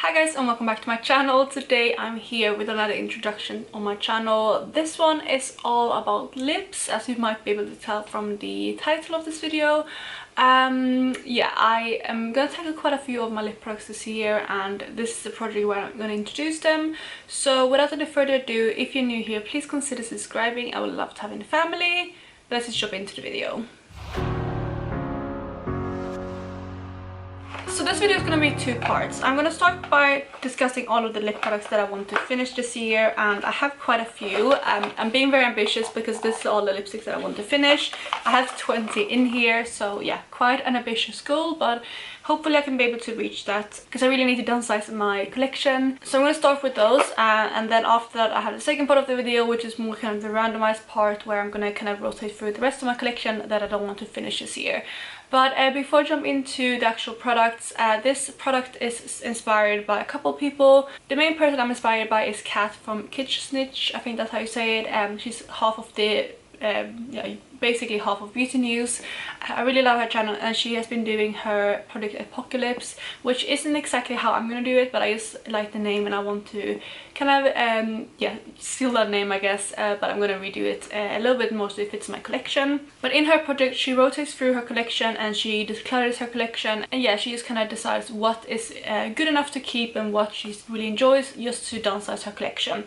Hi guys and welcome back to my channel. Today I'm here with another introduction on my channel. This one is all about lips, as you might be able to tell from the title of this video. Yeah, I am gonna tackle quite a few of my lip products this year, and this is the project where I'm gonna introduce them. So without any further ado, if you're new here, please consider subscribing. I would love to have you in the family. Let's just jump into the video. So this video is going to be two parts. I'm going to start by discussing all of the lip products that I want to finish this year, and I have quite a few. I'm being very ambitious because this is all the lipsticks that I want to finish. I have 20 in here, so yeah, quite an ambitious goal, but hopefully I can be able to reach that because I really need to downsize my collection. So I'm going to start with those, and then after that I have the second part of the video, which is more kind of the randomized part where I'm going to kind of rotate through the rest of my collection that I don't want to finish this year. But before I jump into the actual products, this product is inspired by a couple people. The main person I'm inspired by is Kat from KitschSnitch, I think that's how you say it. She's half of the yeah, basically half of beauty news. I really love her channel, and she has been doing her product Apocalips, which isn't exactly how I'm gonna do it, but I just like the name and I want to kind of yeah, steal that name, I guess, but I'm gonna redo it a little bit more so it fits my collection. But in her project she rotates through her collection and she declutters her collection, and yeah, she just kind of decides what is good enough to keep and what she really enjoys, just to downsize her collection.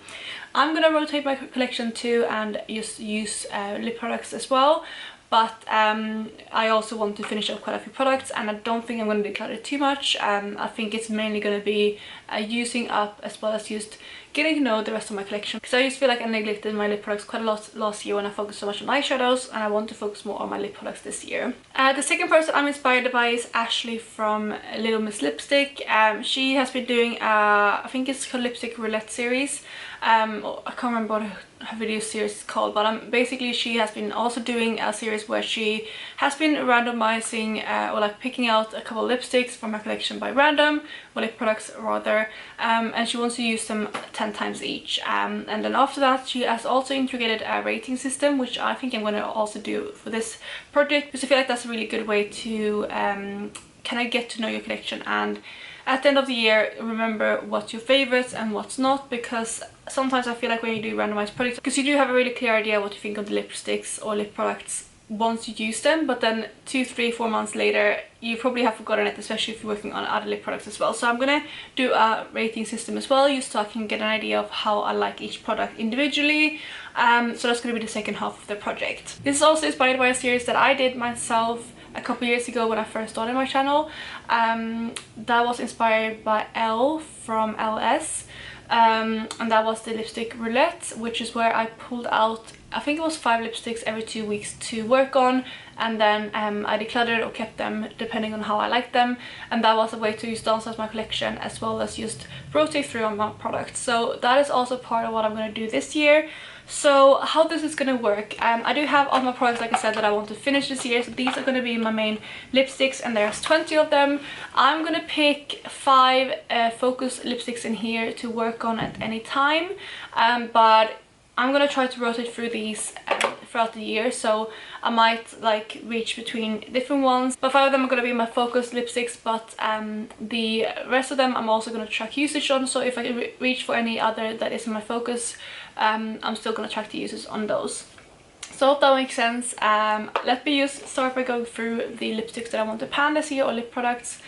I'm gonna rotate my collection too and just use lip products as well, but I also want to finish up quite a few products, and I don't think I'm going to declutter too much. I think it's mainly going to be using up as well as just getting to know the rest of my collection, because I just feel like I neglected my lip products quite a lot last year when I focused so much on eyeshadows, and I want to focus more on my lip products this year. The second person I'm inspired by is Ashley from Little Miss Lipstick. She has been doing I think it's called Lipstick Roulette series. I can't remember what her video series is called, but basically she has been also doing a series where she has been randomizing or like picking out a couple of lipsticks from her collection by random, or lip products rather, and she wants to use them 10 times each, and then after that she has also integrated a rating system, which I think I'm going to also do for this project, because I feel like that's a really good way to kind of get to know your collection, and at the end of the year remember what's your favorites and what's not, because sometimes I feel like when you do randomized products, because you do have a really clear idea what you think of the lipsticks or lip products once you use them, but then 2, 3, 4 months later you probably have forgotten it, especially if you're working on other lip products as well. So I'm gonna do a rating system as well, just so I can get an idea of how I like each product individually. So that's gonna be the second half of the project. This is also inspired by a series that I did myself a couple years ago when I first started my channel. That was inspired by Elle from LS, and that was the Lipstick Roulette, which is where I pulled out, I think it was 5 lipsticks every 2 weeks to work on, and then I decluttered or kept them depending on how I liked them, and that was a way to just downsize my collection as well as just rotate through on my products. So that is also part of what I'm going to do this year. So how this is going to work, I do have all my products, like I said, that I want to finish this year. So these are going to be my main lipsticks, and there's 20 of them. I'm going to pick 5 focus lipsticks in here to work on at any time, but I'm going to try to rotate through these throughout the year, so I might like reach between different ones, but 5 of them are going to be my focus lipsticks, but the rest of them I'm also going to track usage on, so if I reach for any other that isn't my focus, I'm still going to track the usage on those. So I hope that makes sense. Let me just start by going through the lipsticks that I want to pan this year, or lip products,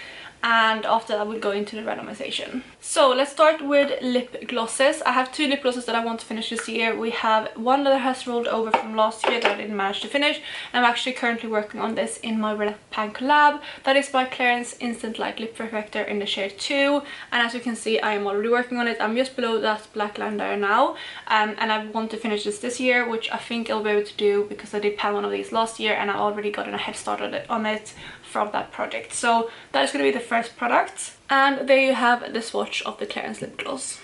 and after that I will go into the randomization. So let's start with lip glosses. I have 2 lip glosses that I want to finish this year. We have one that has rolled over from last year that I didn't manage to finish, and I'm actually currently working on this in my Red Pan collab. That is by Clarins Instant Light Lip Perfector in the shade 2, and as you can see I am already working on it. I'm just below that black line there now, and I want to finish this year, which I think I'll be able to do because I did pan one of these last year and I already got a head start on it from that project. So that is going to be the first product, and there you have the swatch of the Clarins lip gloss.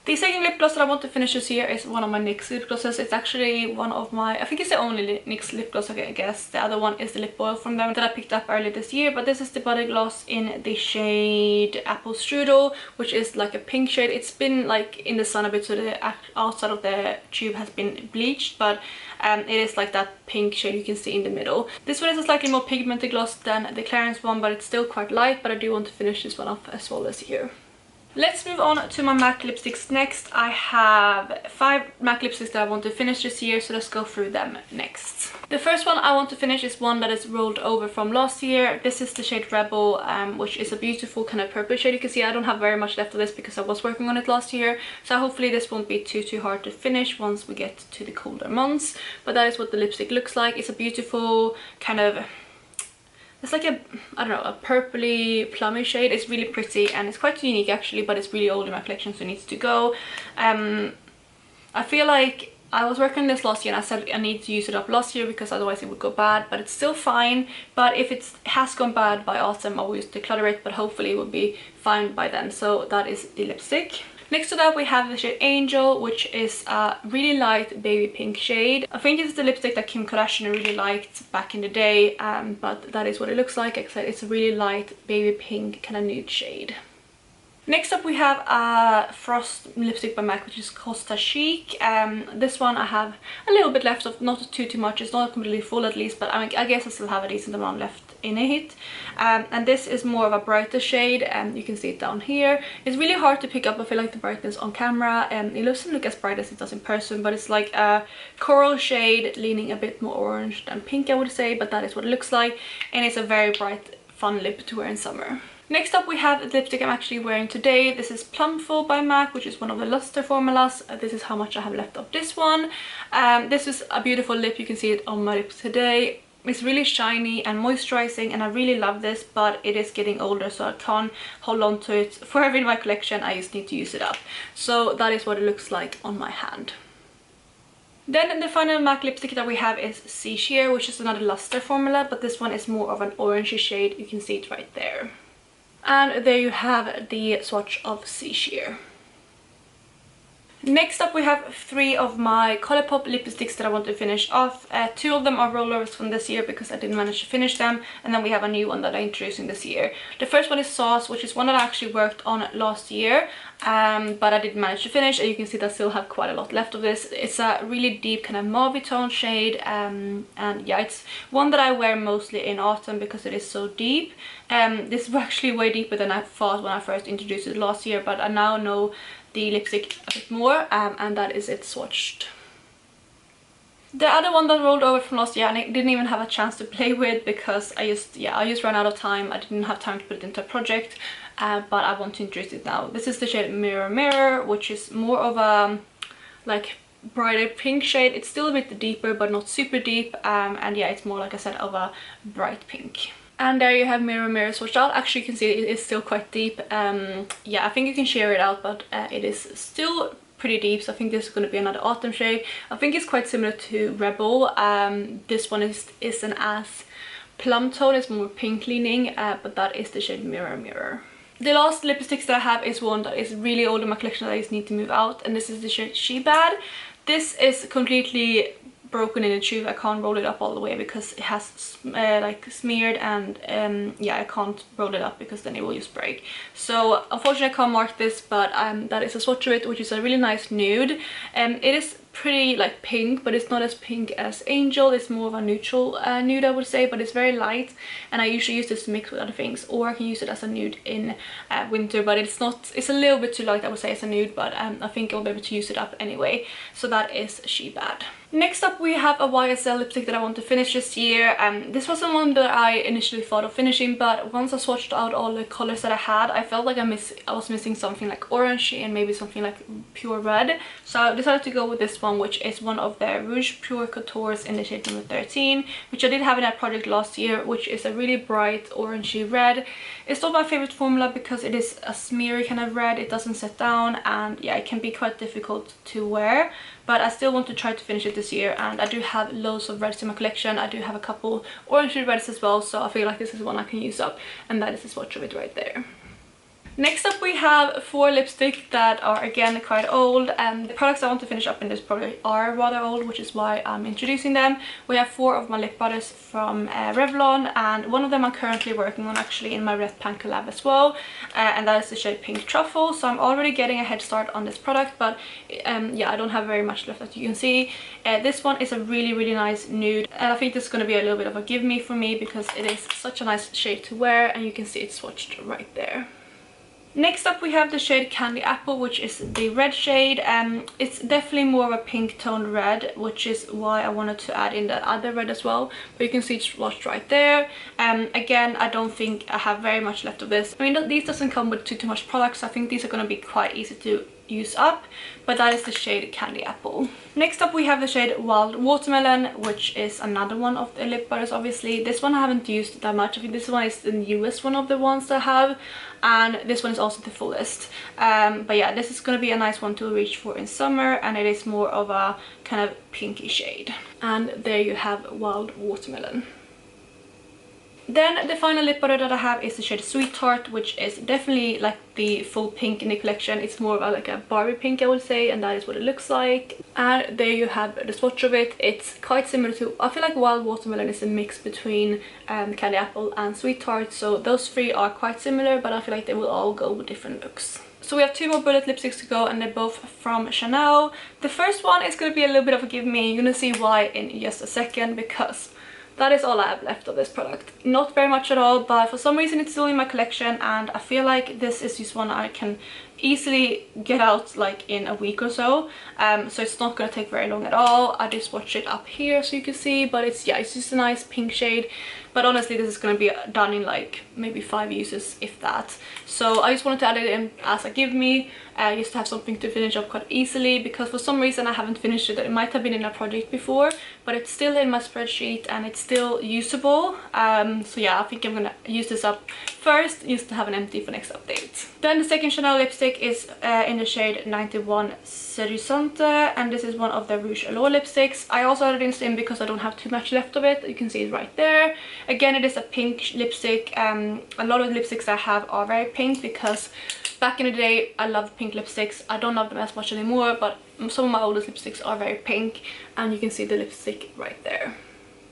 The second lip gloss that I want to finish this year is one of my NYX lip glosses. It's actually one of my, I think it's the only NYX lip gloss I guess. The other one is the lip oil from them that I picked up earlier this year, but this is the body gloss in the shade Apple Strudel, which is like a pink shade. It's been like in the sun a bit, so the outside of the tube has been bleached, but it is like that pink shade you can see in the middle. This one is a slightly more pigmented gloss than the Clarins one, but it's still quite light, but I do want to finish this one off as well this year. Let's move on to my MAC lipsticks next. I have 5 MAC lipsticks that I want to finish this year, so let's go through them next. The first one I want to finish is one that is rolled over from last year. This is the shade Rebel, which is a beautiful kind of purple shade. You can see I don't have very much left of this because I was working on it last year, so hopefully this won't be too hard to finish once we get to the colder months. But that is what the lipstick looks like. It's a beautiful kind of... It's like a, I don't know, a purpley plummy shade. It's really pretty and it's quite unique actually, but it's really old in my collection, so it needs to go. I feel like I was working on this last year and I said I need to use it up last year because otherwise it would go bad, but it's still fine. But if it has gone bad by autumn, I will just declutter it, but hopefully it will be fine by then. So that is the lipstick. Next to that we have the shade Angel, which is a really light baby pink shade. I think this is the lipstick that Kim Kardashian really liked back in the day, but that is what it looks like, except it's a really light baby pink kind of nude shade. Next up we have a Frost lipstick by MAC, which is Costa Chic. This one I have a little bit left of, not too much, it's not completely full at least, but I guess I still have a decent amount left in it. And this is more of a brighter shade, and you can see it down here. It's really hard to pick up, I feel like, the brightness on camera, and it doesn't look as bright as it does in person, but it's like a coral shade leaning a bit more orange than pink, I would say, but that is what it looks like, and it's a very bright, fun lip to wear in summer. Next up we have the lipstick I'm actually wearing today. This is Plumful by MAC, which is one of the luster formulas. This is how much I have left of this one. This is a beautiful lip. You can see it on my lips today. It's really shiny and moisturizing, and I really love this, but it is getting older, so I can't hold on to it forever in my collection. I just need to use it up. So that is what it looks like on my hand. Then the final MAC lipstick that we have is Sea Sheer, which is another luster formula, but this one is more of an orangey shade. You can see it right there. And there you have the swatch of Sea Sheer. Next up we have 3 of my Colourpop lipsticks that I want to finish off. 2 of them are rollovers from this year because I didn't manage to finish them, and then we have a new one that I'm introducing this year. The first one is Sauce, which is one that I actually worked on last year, but I didn't manage to finish, and you can see that I still have quite a lot left of this. It's a really deep kind of mauve tone shade, and yeah, it's one that I wear mostly in autumn because it is so deep. This is actually way deeper than I thought when I first introduced it last year, but I now know the lipstick a bit more, and that is it swatched. The other one that rolled over from last year and I didn't even have a chance to play with because I just ran out of time. I didn't have time to put it into a project, but I want to introduce it now. This is the shade Mirror Mirror, which is more of a like brighter pink shade. It's still a bit deeper but not super deep, and yeah, it's more, like I said, of a bright pink. And there you have Mirror Mirror swatched out. Actually, you can see it is still quite deep. Yeah, I think you can share it out, but it is still pretty deep, so I think this is going to be another autumn shade. I think it's quite similar to Rebel. This one is an as plum tone, it's more pink leaning, but that is the shade Mirror Mirror. The last lipsticks that I have is one that is really old in my collection that I just need to move out, and this is the shade She Bad. This is completely broken in the tube. I can't roll it up all the way because it has like smeared, and yeah, I can't roll it up because then it will just break. So unfortunately I can't mark this, but that is a swatch of it, which is a really nice nude. It is pretty like pink, but it's not as pink as Angel. It's more of a neutral nude, I would say, but it's very light, and I usually use this to mix with other things, or I can use it as a nude in winter, but it's a little bit too light, I would say, as a nude, but I think I'll be able to use it up anyway. So that is She Bad. Next up we have a YSL lipstick that I want to finish this year. This wasn't one that I initially thought of finishing, but once I swatched out all the colors that I had, I felt like I was missing something like orangey and maybe something like pure red. So I decided to go with this one, which is one of the Rouge Pure Couture in the shade number 13, which I did have in that project last year, which is a really bright orangey red. It's not my favorite formula because it is a smeary kind of red. It doesn't set down, and yeah, it can be quite difficult to wear, but I still want to try to finish it this year, and I do have loads of reds in my collection. I do have a couple orangey reds as well, so I feel like this is one I can use up, and that is the swatch of it right there. Next up we have 4 lipsticks that are again quite old, and the products I want to finish up in this product are rather old, which is why I'm introducing them. We have 4 of my lip butters from Revlon, and one of them I'm currently working on actually in my Red Pan collab as well, and that is the shade Pink Truffle. So I'm already getting a head start on this product, but yeah, I don't have very much left, as you can see. This one is a really nice nude, and I think this is going to be a little bit of a give me for me because it is such a nice shade to wear, and you can see it's swatched right there. Next up we have the shade Candy Apple, which is the red shade. It's definitely more of a pink toned red, which is why I wanted to add in that other red as well. But you can see it's swatched right there. Again, I don't think I have very much left of this. I mean, these doesn't come with too much products, so I think these are going to be quite easy to use up, but that is the shade Candy Apple. Next up we have the shade Wild Watermelon, which is another one of the lip butters. Obviously this one I haven't used that much. I think this one is the newest one of the ones that I have, and this one is also the fullest. But yeah, this is going to be a nice one to reach for in summer, and it is more of a kind of pinky shade. And there you have Wild Watermelon. Then the final lip butter that I have is the shade Sweetheart, which is definitely like the full pink in the collection. It's more of like a Barbie pink, I would say, and that is what it looks like. And there you have the swatch of it. It's quite similar to, I feel like Wild Watermelon is a mix between Candy Apple and Sweetheart, so those three are quite similar, but I feel like they will all go with different looks. So we have two more bullet lipsticks to go, and they're both from Chanel. The first one is going to be a little bit of a give me. You're going to see why in just a second, because that is all I have left of this product. Not very much at all, but for some reason it's still in my collection, and I feel like this is just one I can easily get out like in a week or so. So it's not going to take very long at all. I just swatched it up here so you can see, but it's just a nice pink shade. But honestly, this is going to be done in like maybe 5 uses, if that. So I just wanted to add it in as a give me, just to have something to finish up quite easily, because for some reason I haven't finished it. It might have been in a project before, but it's still in my spreadsheet and it's still usable. So yeah, I think I'm gonna use this up first, just to have an empty for next update. Then the second Chanel lipstick is in the shade 91 Seduisante, and this is one of the Rouge Allure lipsticks. I also added this in because I don't have too much left of it. You can see it right there. Again, it is a pink lipstick. A lot of the lipsticks I have are very pink, because back in the day I loved pink lipsticks. I don't love them as much anymore, but some of my oldest lipsticks are very pink, and you can see the lipstick right there.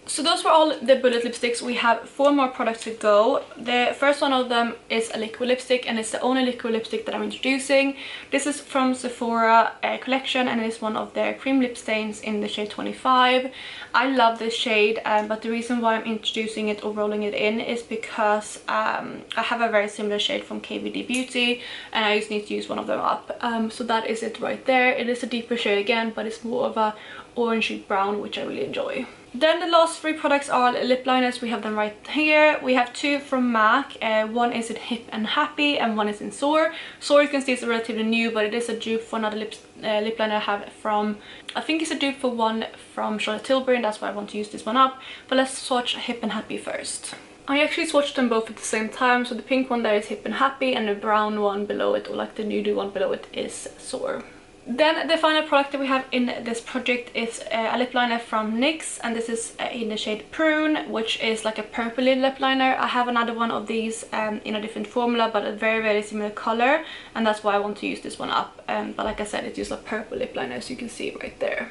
So those were all the bullet lipsticks. We have 4 more products to go. The first one of them is a liquid lipstick, and it's the only liquid lipstick that I'm introducing. This is from Sephora collection, and it is one of their cream lip stains in the shade 25. I love this shade, but the reason why I'm introducing it or rolling it in is because I have a very similar shade from KVD Beauty, and I just need to use one of them up. So that is it right there. It is a deeper shade again, but it's more of a orangey brown, which I really enjoy. Then the last 3 products are lip liners. We have them right here. We have 2 from MAC. One is in Hip and Happy, and one is in Soar. Soar, you can see, is relatively new, but it is a dupe for another lip liner I have from, I think it's a dupe for one from Charlotte Tilbury, and that's why I want to use this one up. But let's swatch Hip and Happy first. I actually swatched them both at the same time, so the pink one there is Hip and Happy, and the brown one below it, or like the nude one below it, is Soar. Then the final product that we have in this project is a lip liner from NYX, and this is in the shade Prune, which is like a purpley lip liner. I have another one of these in a different formula, but a very similar color, and that's why I want to use this one up. But like I said, it's just a purple lip liner, as you can see right there.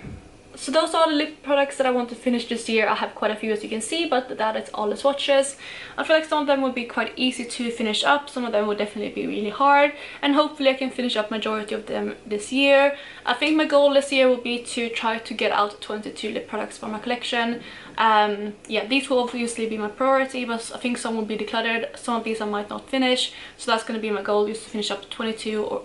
So those are the lip products that I want to finish this year. I have quite a few, as you can see, but that is all the swatches. I feel like some of them would be quite easy to finish up, some of them would definitely be really hard, and hopefully I can finish up majority of them this year. I think my goal this year will be to try to get out 22 lip products from my collection. Yeah, these will obviously be my priority, but I think some will be decluttered. Some of these I might not finish, so that's going to be my goal, just to finish up 22, or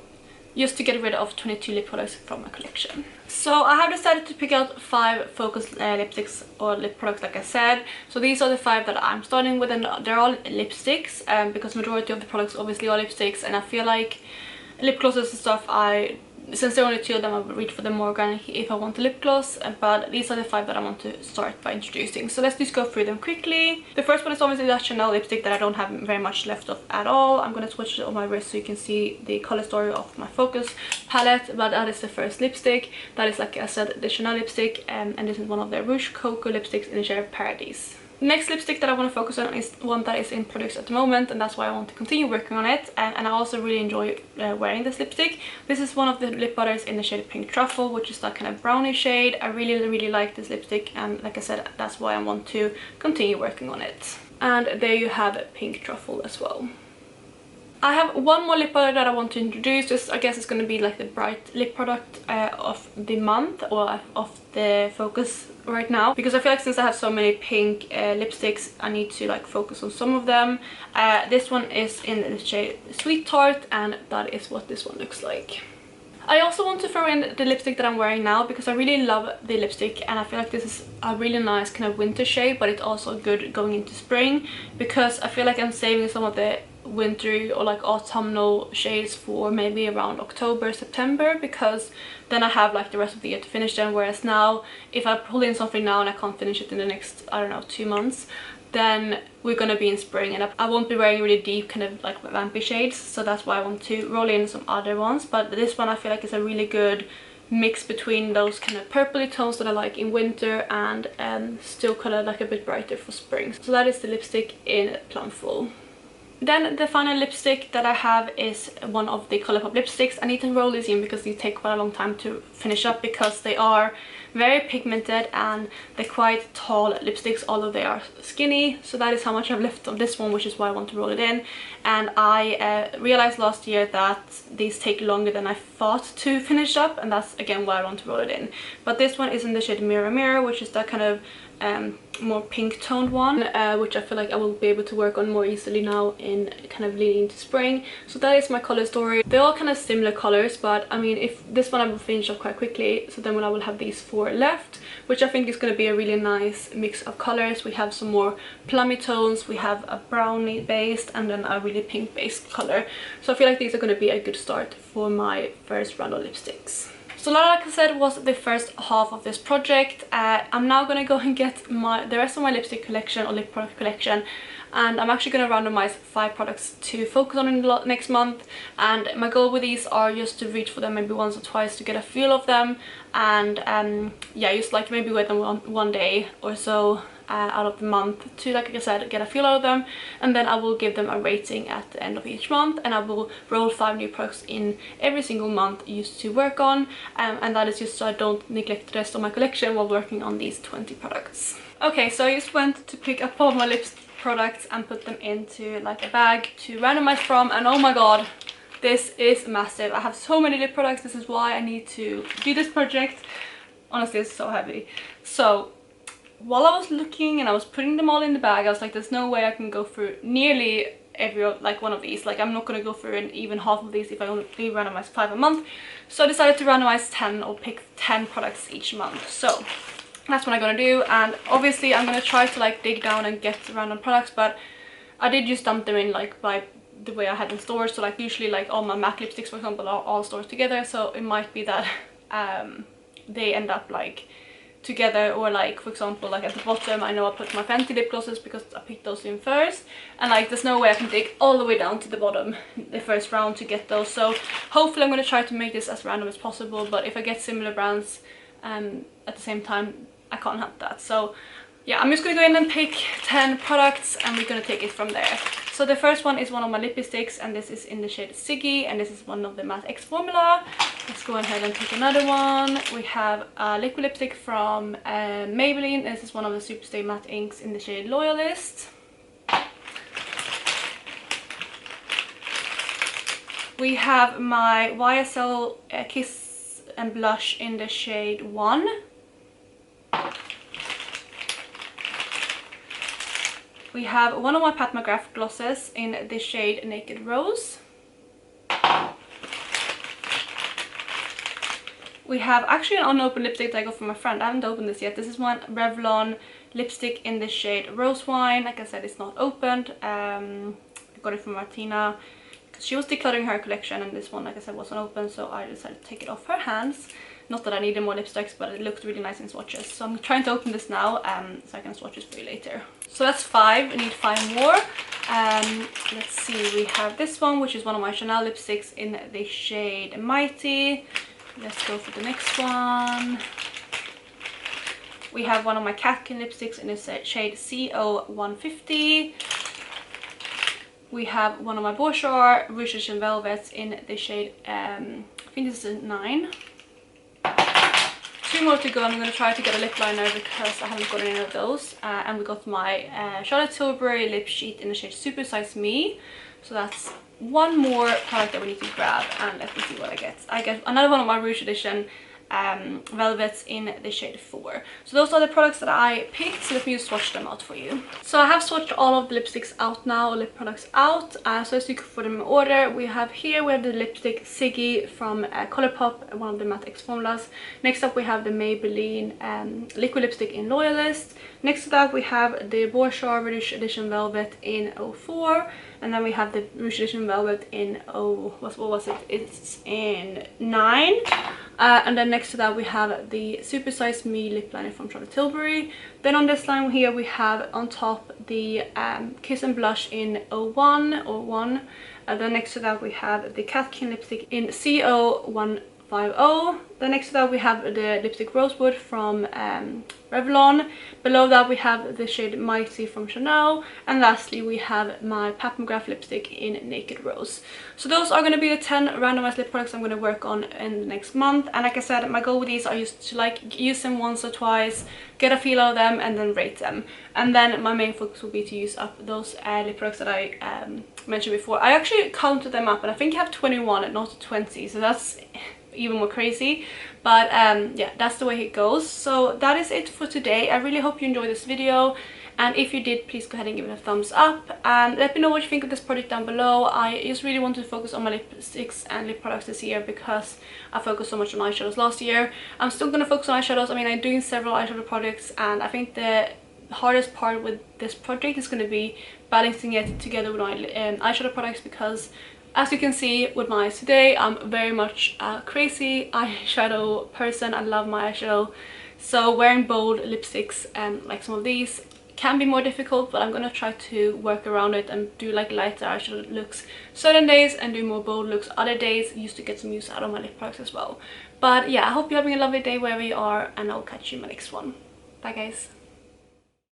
just to get rid of 22 lip products from my collection. So I have decided to pick out 5 focus lipsticks or lip products, like I said. So these are the 5 that I'm starting with, and they're all lipsticks, because majority of the products obviously are lipsticks, and I feel like lip glosses and stuff, since there are only 2 of them, I will reach for them more organically if I want a lip gloss, but these are the 5 that I want to start by introducing. So let's just go through them quickly. The first one is obviously that Chanel lipstick that I don't have very much left of at all. I'm going to swatch it on my wrist so you can see the color story of my focus palette, but that is the first lipstick. That is, like I said, the Chanel lipstick, and this is one of the Rouge Cocoa lipsticks in the shade Paradise. Next lipstick that I want to focus on is one that is in products at the moment, and that's why I want to continue working on it, and I also really enjoy wearing this lipstick. This is one of the lip butters in the shade Pink Truffle, which is that kind of brownie shade. I really like this lipstick, and like I said, that's why I want to continue working on it. And there you have Pink Truffle as well. I have one more lip product that I want to introduce. This, I guess, is going to be like the bright lip product of the month, or of the focus right now, because I feel like since I have so many pink lipsticks, I need to like focus on some of them. This one is in the shade Sweet Tart, and that is what this one looks like. I also want to throw in the lipstick that I'm wearing now, because I really love the lipstick and I feel like this is a really nice kind of winter shade, but it's also good going into spring, because I feel like I'm saving some of the wintry or like autumnal shades for maybe around October, September, because then I have like the rest of the year to finish them. Whereas now, if I pull in something now and I can't finish it in the next, I don't know, 2 months, then we're gonna be in spring and I won't be wearing really deep kind of like vampy shades, so that's why I want to roll in some other ones. But this one I feel like is a really good mix between those kind of purpley tones that I like in winter and still colored like a bit brighter for spring. So that is the lipstick in Plumful. Then the final lipstick that I have is one of the Colourpop lipsticks. I need to roll these in because these take quite a long time to finish up, because they are very pigmented and they're quite tall lipsticks, although they are skinny. So that is how much I've left of this one, which is why I want to roll it in. And I realized last year that these take longer than I thought to finish up, and that's again why I want to roll it in. But this one is in the shade Mirror Mirror, which is that kind of more pink toned one, which I feel like I will be able to work on more easily now in kind of leading into spring. So that is my color story. They're all kind of similar colors, but I mean, if this one I will finish up quite quickly, so then I will have these 4 left, which I think is going to be a really nice mix of colors. We have some more plummy tones, we have a brownie based, and then a really pink based color. So I feel like these are going to be a good start for my first round of lipsticks. So that, like I said, was the first half of this project. I'm now going to go and get the rest of my lipstick collection or lip product collection, and I'm actually going to randomize 5 products to focus on in the next month. And my goal with these are just to reach for them maybe once or twice to get a feel of them, and yeah, just like maybe wear them one day or so out of the month to, like I said, get a feel out of them, and then I will give them a rating at the end of each month, and I will roll 5 new products in every single month used to work on, and that is just so I don't neglect the rest of my collection while working on these 20 products. Okay, so I just went to pick up all my lipstick products and put them into like a bag to randomize from, and oh my god, this is massive. I have so many lip products. This is why I need to do this project. Honestly, it's so heavy. So while I was looking and I was putting them all in the bag, I was like, there's no way I can go through nearly every like one of these. Like, I'm not going to go through even half of these if I only randomize 5 a month. So I decided to randomize 10 or pick 10 products each month. So that's what I'm going to do, and obviously I'm going to try to like dig down and get random products, but I did just dump them in like by the way I had them stored. So like usually like all my MAC lipsticks, for example, are all stored together, so it might be that they end up like together, or like for example like at the bottom I know I put my Fenty lip glosses because I picked those in first, and like there's no way I can dig all the way down to the bottom the first round to get those. So hopefully I'm going to try to make this as random as possible, but if I get similar brands at the same time, I can't help that. So yeah, I'm just gonna go in and pick 10 products and we're gonna take it from there. So the first one is one of my lippy sticks, and this is in the shade Siggy, and this is one of the Matte X formula. Let's go ahead and pick another one. We have a liquid lipstick from Maybelline. This is one of the Superstay Matte Inks in the shade Loyalist. We have my YSL Kiss and Blush in the shade 1. We have one of my Pat McGrath glosses in the shade Naked Rose. We have actually an unopened lipstick that I got from my friend. I haven't opened this yet. This is one Revlon lipstick in the shade Rose Wine. Like I said, it's not opened. I got it from Martina because she was decluttering her collection, and this one, like I said, wasn't open, so I decided to take it off her hands. Not that I needed more lipsticks, but it looked really nice in swatches. So I'm trying to open this now so I can swatch this for you later. So that's 5. I need 5 more. Let's see. We have this one, which is one of my Chanel lipsticks in the shade Mighty. Let's go for the next one. We have one of my Catkin lipsticks in the shade CO150. We have one of my Bourjois Rouge and Velvets in the shade, I think this is a 9. 2 more to go. I'm going to try to get a lip liner because I haven't gotten any of those. And we got my Charlotte Tilbury lip sheet in the shade Super Size Me. So that's one more product that we need to grab, and let me see what I get. I get another one of my Rouge Edition velvets in the shade 4. So those are the products that I picked, so let me just swatch them out for you. So I have swatched all of the lipsticks out now, lip products out, so as you can put them in order. We have the lipstick Siggy from Colourpop, one of the Matte X formulas. Next up we have the Maybelline liquid lipstick in Loyalist. Next to that we have the Bourjois Rouge Edition Velvet in 04, and then we have the Rouge Edition Velvet in what was it? It's in 9. And then next to that we have the Super Size Me lip liner from Charlotte Tilbury. Then on this line here we have on top the Kiss and Blush in 01. And then next to that we have the Catkin lipstick in CO150. Then next to that we have the lipstick Rosewood from Revlon. Below that we have the shade Mighty from Chanel. And lastly we have my Pat McGrath lipstick in Naked Rose. So those are going to be the 10 randomized lip products I'm going to work on in the next month. And like I said, my goal with these are just to use them once or twice, get a feel of them, and then rate them. And then my main focus will be to use up those lip products that I mentioned before. I actually counted them up and I think I have 21 and not 20, so that's even more crazy. But yeah, that's the way it goes. So that is it for today. I really hope you enjoyed this video, and if you did, please go ahead and give it a thumbs up and let me know what you think of this project down below. I just really want to focus on my lipsticks and lip products this year because I focused so much on eyeshadows last year. I'm still going to focus on eyeshadows. I mean, I'm doing several eyeshadow projects, and I think the hardest part with this project is going to be balancing it together with my eyeshadow products, because as you can see with my eyes today, I'm very much a crazy eyeshadow person. I love my eyeshadow, so wearing bold lipsticks like some of these can be more difficult, but I'm gonna try to work around it and do like lighter eyeshadow looks certain days and do more bold looks other days, used to get some use out of my lip products as well. But yeah, I hope you're having a lovely day wherever you are, and I'll catch you in my next one. Bye guys.